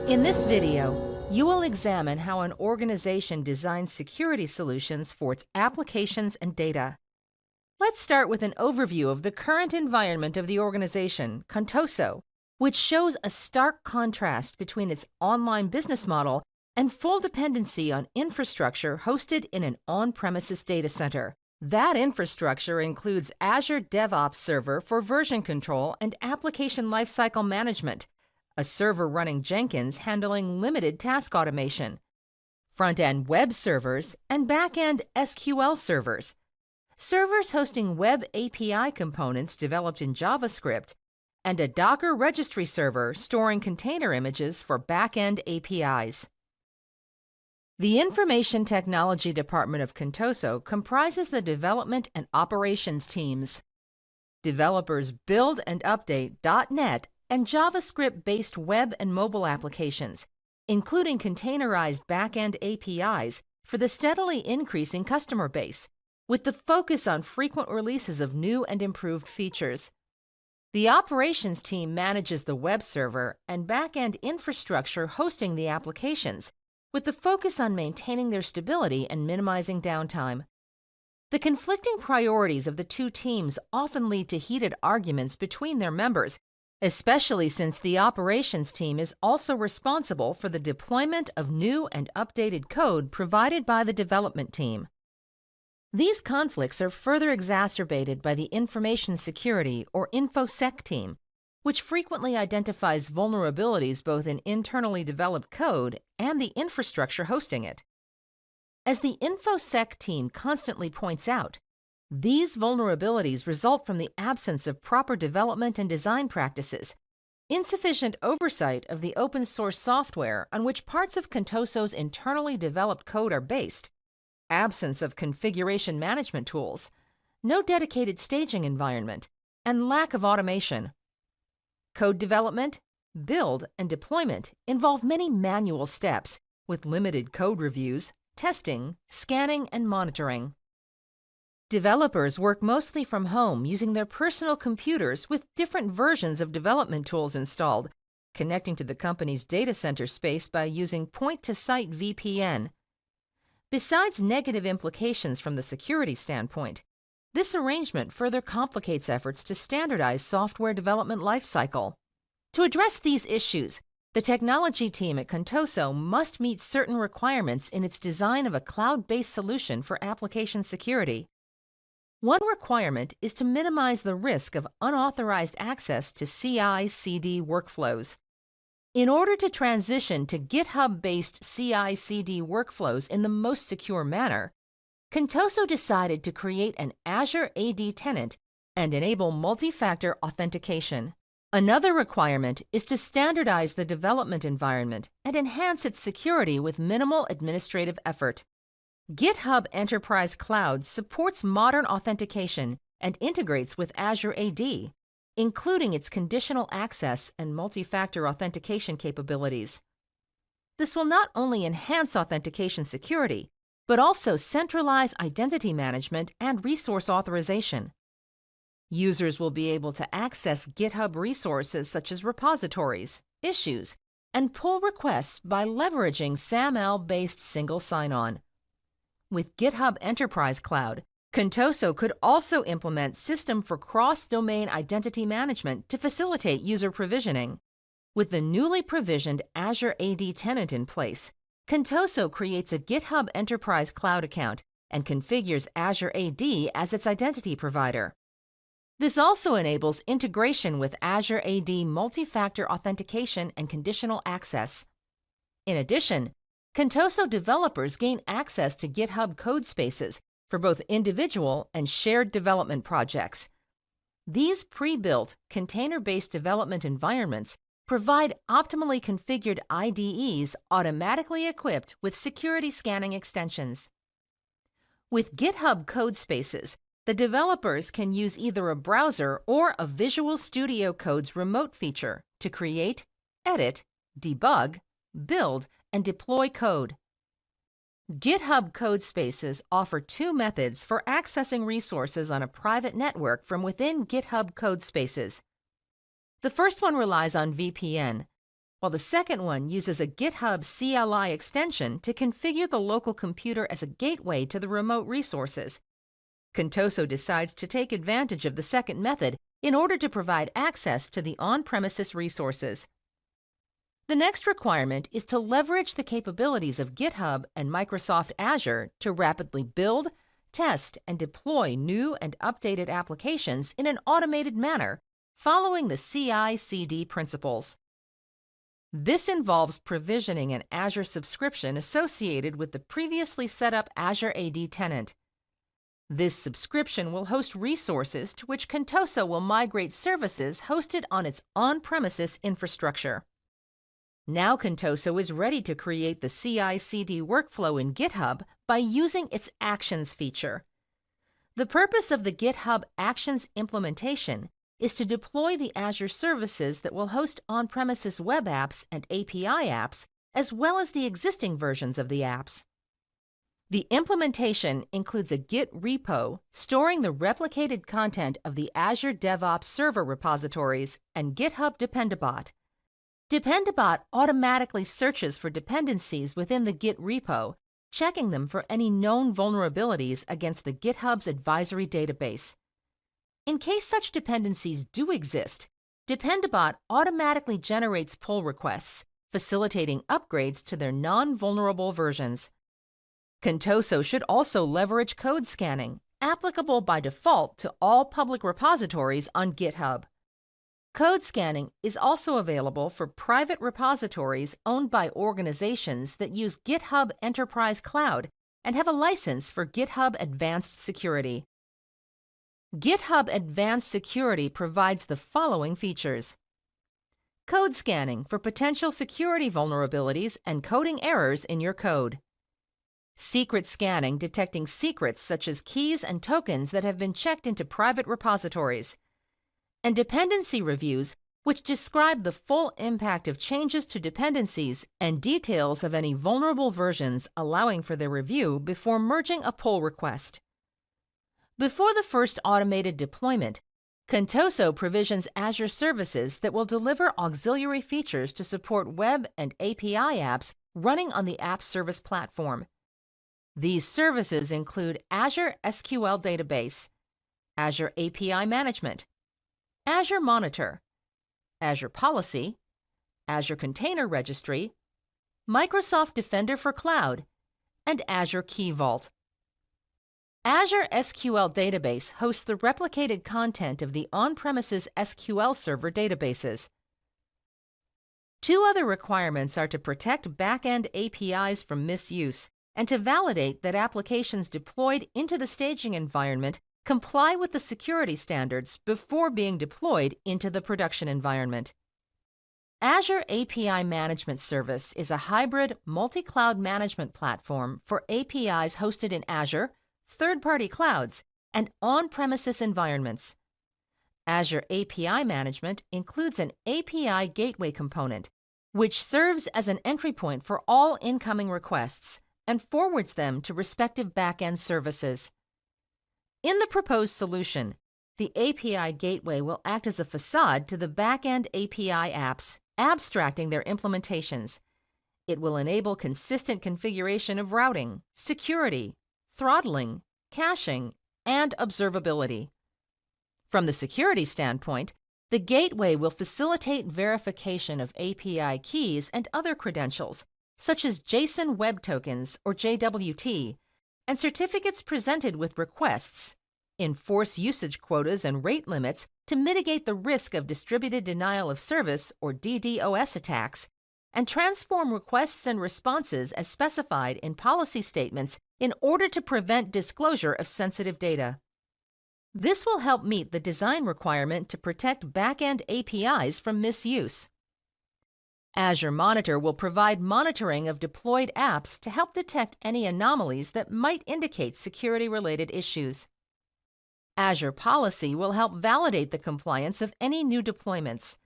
In this video, you will examine how an organization designs security solutions for its applications and data. Let's start with an overview of the current environment of the organization, Contoso, which shows a stark contrast between its online business model and full dependency on infrastructure hosted in an on-premises data center. That infrastructure includes Azure DevOps Server for version control and application lifecycle management, a server running Jenkins handling limited task automation, front-end web servers, and back-end SQL servers, servers hosting web API components developed in JavaScript, and a Docker registry server storing container images for back-end APIs. The Information Technology Department of Contoso comprises the development and operations teams. Developers build and update .NET and JavaScript-based web and mobile applications, including containerized back-end APIs for the steadily increasing customer base, with the focus on frequent releases of new and improved features. The operations team manages the web server and back-end infrastructure hosting the applications, with the focus on maintaining their stability and minimizing downtime. The conflicting priorities of the two teams often lead to heated arguments between their members, especially since the operations team is also responsible for the deployment of new and updated code provided by the development team. These conflicts are further exacerbated by the Information Security or InfoSec team, which frequently identifies vulnerabilities both in internally developed code and the infrastructure hosting it. As the InfoSec team constantly points out, these vulnerabilities result from the absence of proper development and design practices, insufficient oversight of the open-source software on which parts of Contoso's internally developed code are based, absence of configuration management tools, no dedicated staging environment, and lack of automation. Code development, build, and deployment involve many manual steps with limited code reviews, testing, scanning, and monitoring. Developers work mostly from home using their personal computers with different versions of development tools installed, connecting to the company's data center space by using point-to-site VPN. Besides negative implications from the security standpoint, this arrangement further complicates efforts to standardize software development lifecycle. To address these issues, the technology team at Contoso must meet certain requirements in its design of a cloud-based solution for application security. One requirement is to minimize the risk of unauthorized access to CI/CD workflows. In order to transition to GitHub-based CI/CD workflows in the most secure manner, Contoso decided to create an Azure AD tenant and enable multi-factor authentication. Another requirement is to standardize the development environment and enhance its security with minimal administrative effort. GitHub Enterprise Cloud supports modern authentication and integrates with Azure AD, including its conditional access and multi-factor authentication capabilities. This will not only enhance authentication security, but also centralize identity management and resource authorization. Users will be able to access GitHub resources such as repositories, issues, and pull requests by leveraging SAML-based single sign-on. With GitHub Enterprise Cloud, Contoso could also implement System for Cross-Domain Identity Management to facilitate user provisioning. With the newly provisioned Azure AD tenant in place, Contoso creates a GitHub Enterprise Cloud account and configures Azure AD as its identity provider. This also enables integration with Azure AD multi-factor authentication and conditional access. In addition, Contoso developers gain access to GitHub code spaces for both individual and shared development projects. These pre-built, container-based development environments provide optimally configured IDEs automatically equipped with security scanning extensions. With GitHub code spaces, the developers can use either a browser or a Visual Studio Code's remote feature to create, edit, debug, build, and deploy code. GitHub code spaces offer two methods for accessing resources on a private network from within GitHub code spaces. The first one relies on VPN, while the second one uses a GitHub CLI extension to configure the local computer as a gateway to the remote resources. Contoso decides to take advantage of the second method in order to provide access to the on-premises resources. The next requirement is to leverage the capabilities of GitHub and Microsoft Azure to rapidly build, test, and deploy new and updated applications in an automated manner, following the CI/CD principles. This involves provisioning an Azure subscription associated with the previously set up Azure AD tenant. This subscription will host resources to which Contoso will migrate services hosted on its on-premises infrastructure. Now Contoso is ready to create the CI/CD workflow in GitHub by using its Actions feature. The purpose of the GitHub Actions implementation is to deploy the Azure services that will host on-premises web apps and API apps, as well as the existing versions of the apps. The implementation includes a Git repo storing the replicated content of the Azure DevOps server repositories and GitHub Dependabot. Dependabot automatically searches for dependencies within the Git repo, checking them for any known vulnerabilities against the GitHub's advisory database. In case such dependencies do exist, Dependabot automatically generates pull requests, facilitating upgrades to their non-vulnerable versions. Contoso should also leverage code scanning, applicable by default to all public repositories on GitHub. Code scanning is also available for private repositories owned by organizations that use GitHub Enterprise Cloud and have a license for GitHub Advanced Security. GitHub Advanced Security provides the following features: code scanning for potential security vulnerabilities and coding errors in your code. Secret scanning detecting secrets such as keys and tokens that have been checked into private repositories. And dependency reviews, which describe the full impact of changes to dependencies and details of any vulnerable versions, allowing for their review before merging a pull request. Before the first automated deployment, Contoso provisions Azure services that will deliver auxiliary features to support web and API apps running on the App Service platform. These services include Azure SQL Database, Azure API Management, Azure Monitor, Azure Policy, Azure Container Registry, Microsoft Defender for Cloud, and Azure Key Vault. Azure SQL Database hosts the replicated content of the on-premises SQL Server databases. Two other requirements are to protect back-end APIs from misuse and to validate that applications deployed into the staging environment comply with the security standards before being deployed into the production environment. Azure API Management Service is a hybrid multi-cloud management platform for APIs hosted in Azure, third-party clouds, and on-premises environments. Azure API Management includes an API Gateway component, which serves as an entry point for all incoming requests and forwards them to respective back-end services. In the proposed solution, the API Gateway will act as a facade to the back-end API apps, abstracting their implementations. It will enable consistent configuration of routing, security, throttling, caching, and observability. From the security standpoint, the gateway will facilitate verification of API keys and other credentials, such as JSON Web Tokens or JWT, and certificates presented with requests, enforce usage quotas and rate limits to mitigate the risk of distributed denial of service or DDoS attacks, and transform requests and responses as specified in policy statements in order to prevent disclosure of sensitive data. This will help meet the design requirement to protect back-end APIs from misuse. Azure Monitor will provide monitoring of deployed apps to help detect any anomalies that might indicate security-related issues. Azure Policy will help validate the compliance of any new deployments.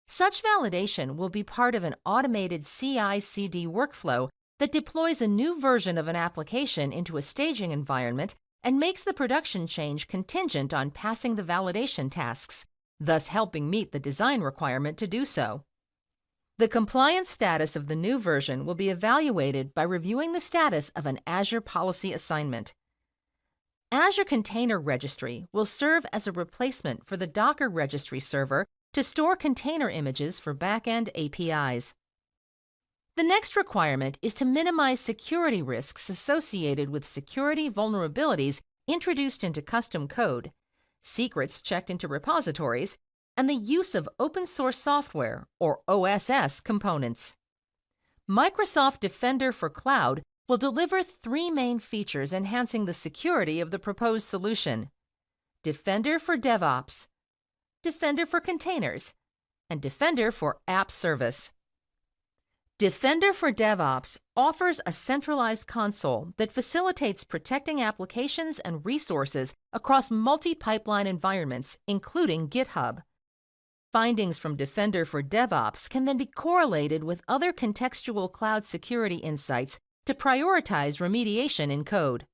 Such validation will be part of an automated CI/CD workflow that deploys a new version of an application into a staging environment and makes the production change contingent on passing the validation tasks, thus helping meet the design requirement to do so. The compliance status of the new version will be evaluated by reviewing the status of an Azure policy assignment. Azure Container Registry will serve as a replacement for the Docker Registry server to store container images for back-end APIs. The next requirement is to minimize security risks associated with security vulnerabilities introduced into custom code, secrets checked into repositories, and the use of open-source software, or OSS, components. Microsoft Defender for Cloud will deliver three main features enhancing the security of the proposed solution: Defender for DevOps, Defender for Containers, and Defender for App Service. Defender for DevOps offers a centralized console that facilitates protecting applications and resources across multi-pipeline environments, including GitHub. Findings from Defender for DevOps can then be correlated with other contextual cloud security insights to prioritize remediation in code.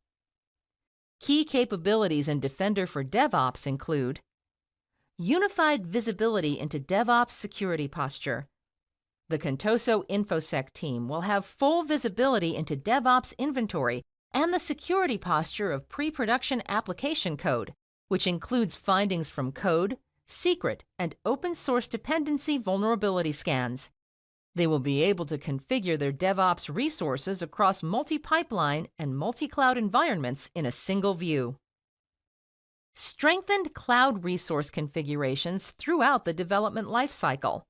Key capabilities in Defender for DevOps include unified visibility into DevOps security posture. The Contoso InfoSec team will have full visibility into DevOps inventory and the security posture of pre-production application code, which includes findings from code, secret, and open-source dependency vulnerability scans. They will be able to configure their DevOps resources across multi-pipeline and multi-cloud environments in a single view. Strengthened cloud resource configurations throughout the development lifecycle.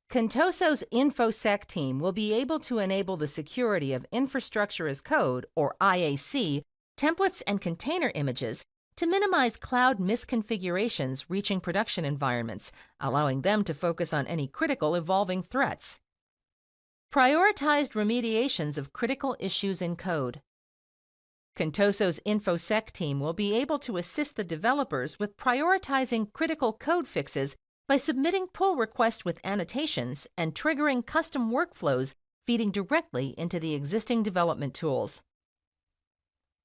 Contoso's InfoSec team will be able to enable the security of infrastructure as code, or IAC, templates and container images to minimize cloud misconfigurations reaching production environments, allowing them to focus on any critical evolving threats. Prioritized remediations of critical issues in code. Contoso's InfoSec team will be able to assist the developers with prioritizing critical code fixes by submitting pull requests with annotations and triggering custom workflows feeding directly into the existing development tools.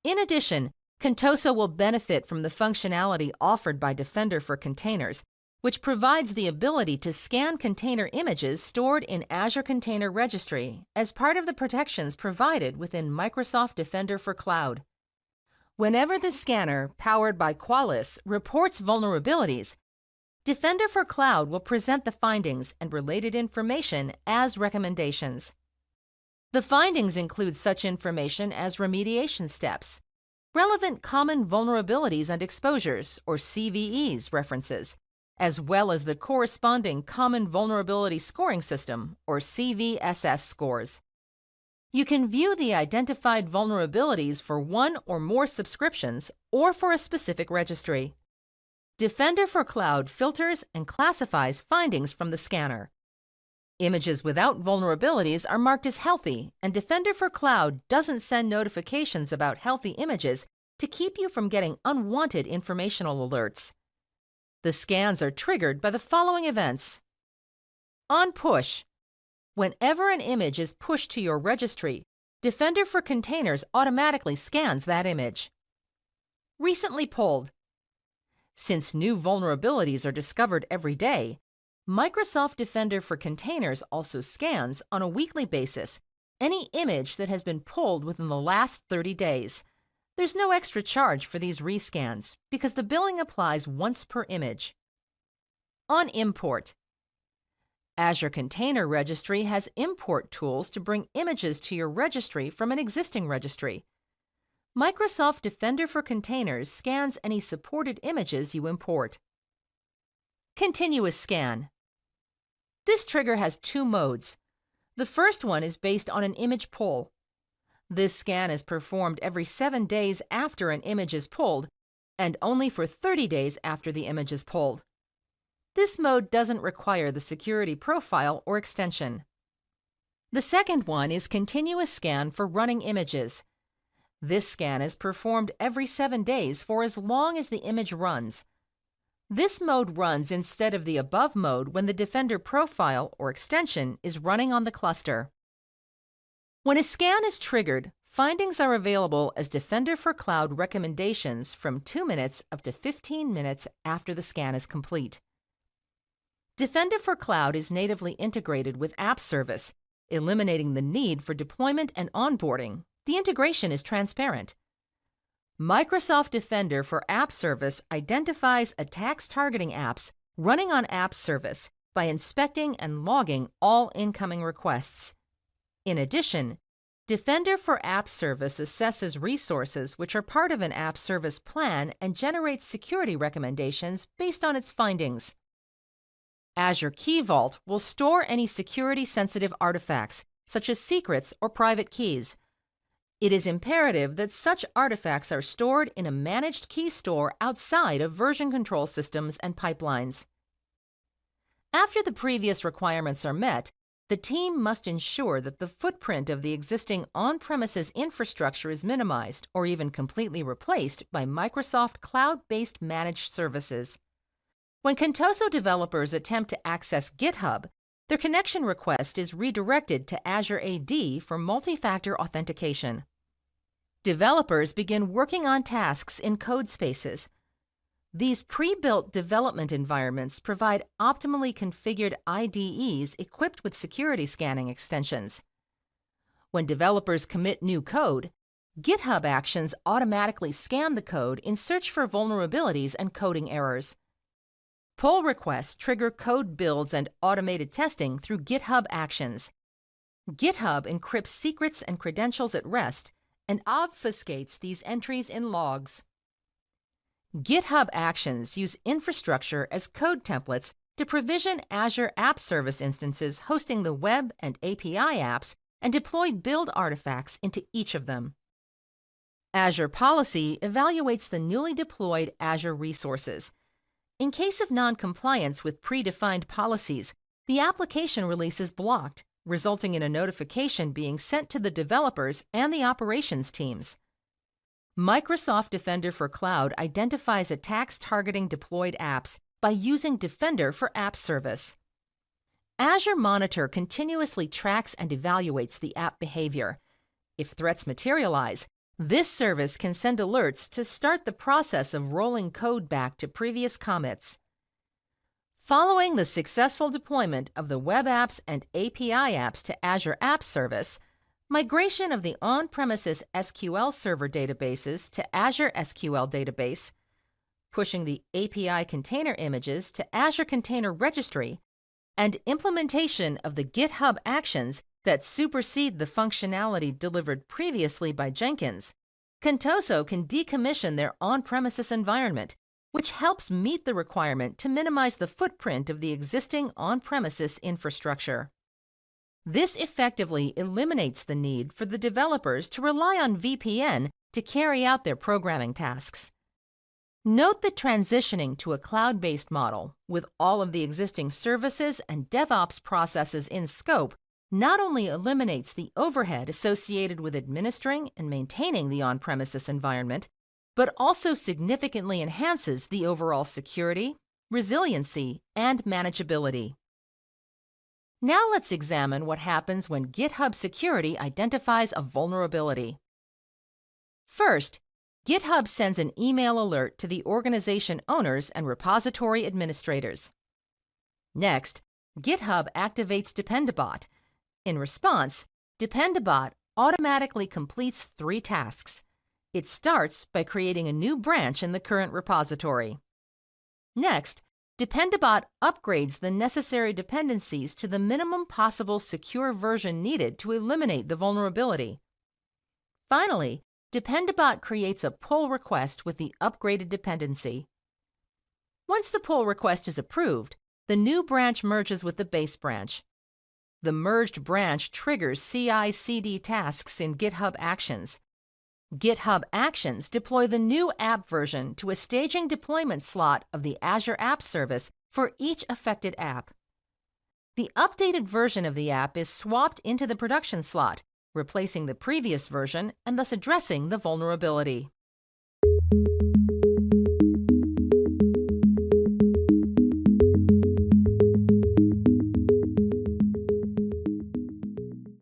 In addition, Contoso will benefit from the functionality offered by Defender for Containers, which provides the ability to scan container images stored in Azure Container Registry as part of the protections provided within Microsoft Defender for Cloud. Whenever the scanner, powered by Qualys, reports vulnerabilities, Defender for Cloud will present the findings and related information as recommendations. The findings include such information as remediation steps, relevant common vulnerabilities and exposures, or CVEs references, as well as the corresponding Common Vulnerability Scoring System, or CVSS scores. You can view the identified vulnerabilities for one or more subscriptions or for a specific registry. Defender for Cloud filters and classifies findings from the scanner. Images without vulnerabilities are marked as healthy, and Defender for Cloud doesn't send notifications about healthy images to keep you from getting unwanted informational alerts. The scans are triggered by the following events. On push. Whenever an image is pushed to your registry, Defender for Containers automatically scans that image. Recently pulled. Since new vulnerabilities are discovered every day, Microsoft Defender for Containers also scans, on a weekly basis, any image that has been pulled within the last 30 days. There's no extra charge for these rescans because the billing applies once per image. On import. Azure Container Registry has import tools to bring images to your registry from an existing registry. Microsoft Defender for Containers scans any supported images you import. Continuous scan. This trigger has two modes. The first one is based on an image pull. This scan is performed every 7 days after an image is pulled and only for 30 days after the image is pulled. This mode doesn't require the security profile or extension. The second one is continuous scan for running images. This scan is performed every 7 days for as long as the image runs. This mode runs instead of the above mode when the Defender profile or extension is running on the cluster. When a scan is triggered, findings are available as Defender for Cloud recommendations from 2 minutes up to 15 minutes after the scan is complete. Defender for Cloud is natively integrated with App Service, eliminating the need for deployment and onboarding. The integration is transparent. Microsoft Defender for App Service identifies attacks targeting apps running on App Service by inspecting and logging all incoming requests. In addition, Defender for App Service assesses resources which are part of an app service plan and generates security recommendations based on its findings. Azure Key Vault will store any security-sensitive artifacts, such as secrets or private keys. It is imperative that such artifacts are stored in a managed key store outside of version control systems and pipelines. After the previous requirements are met, the team must ensure that the footprint of the existing on-premises infrastructure is minimized or even completely replaced by Microsoft cloud-based managed services. When Contoso developers attempt to access GitHub, their connection request is redirected to Azure AD for multi-factor authentication. Developers begin working on tasks in code spaces. These pre-built development environments provide optimally configured IDEs equipped with security scanning extensions. When developers commit new code, GitHub Actions automatically scan the code in search for vulnerabilities and coding errors. Pull requests trigger code builds and automated testing through GitHub Actions. GitHub encrypts secrets and credentials at rest and obfuscates these entries in logs. GitHub Actions use infrastructure as code templates to provision Azure App Service instances hosting the web and API apps and deploy build artifacts into each of them. Azure Policy evaluates the newly deployed Azure resources. In case of non-compliance with predefined policies, the application release is blocked, resulting in a notification being sent to the developers and the operations teams. Microsoft Defender for Cloud identifies attacks targeting deployed apps by using Defender for App Service. Azure Monitor continuously tracks and evaluates the app behavior. If threats materialize, this service can send alerts to start the process of rolling code back to previous commits. Following the successful deployment of the web apps and API apps to Azure App Service, migration of the on-premises SQL Server databases to Azure SQL Database, pushing the API container images to Azure Container Registry, and implementation of the GitHub Actions that supersede the functionality delivered previously by Jenkins, Contoso can decommission their on-premises environment, which helps meet the requirement to minimize the footprint of the existing on-premises infrastructure. This effectively eliminates the need for the developers to rely on VPN to carry out their programming tasks. Note that transitioning to a cloud-based model with all of the existing services and DevOps processes in scope not only eliminates the overhead associated with administering and maintaining the on-premises environment, but also significantly enhances the overall security, resiliency, and manageability. Now let's examine what happens when GitHub Security identifies a vulnerability. First, GitHub sends an email alert to the organization owners and repository administrators. Next, GitHub activates Dependabot. In response, Dependabot automatically completes 3 tasks. It starts by creating a new branch in the current repository. Next, Dependabot upgrades the necessary dependencies to the minimum possible secure version needed to eliminate the vulnerability. Finally, Dependabot creates a pull request with the upgraded dependency. Once the pull request is approved, the new branch merges with the base branch. The merged branch triggers CI/CD tasks in GitHub Actions. GitHub Actions deploy the new app version to a staging deployment slot of the Azure App Service for each affected app. The updated version of the app is swapped into the production slot, replacing the previous version and thus addressing the vulnerability.